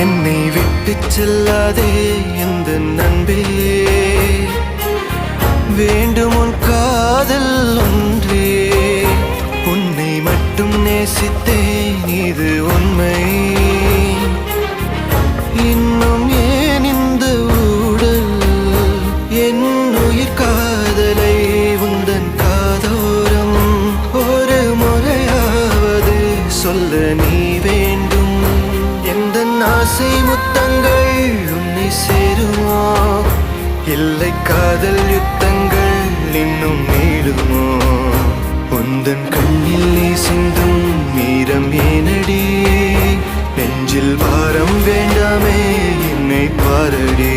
என்னை விட்டு செல்லாதே எந்த நண்பே, வேண்டும் உன் காதல் ஒன்றே. உன்னை மட்டும் நேசித்தேன் இது உண்மை. இன்னும் ஏன் இந்த ஊடல் என் உயிர் காதலை உந்தன் காதோரம் ஒரு முறையாவது சொல்ல நீ வேண்டும். எந்த ஆசை முத்தங்கள் உன்னை சேருமோ, இல்லை காதல் யுத்தங்கள் இன்னும் நீளுமோ. உந்தன் கண்ணில் நீ சிந்தும் மீரம் ஏனடி, நெஞ்சில் பாரம் வேண்டாமே என்னை பாரடி.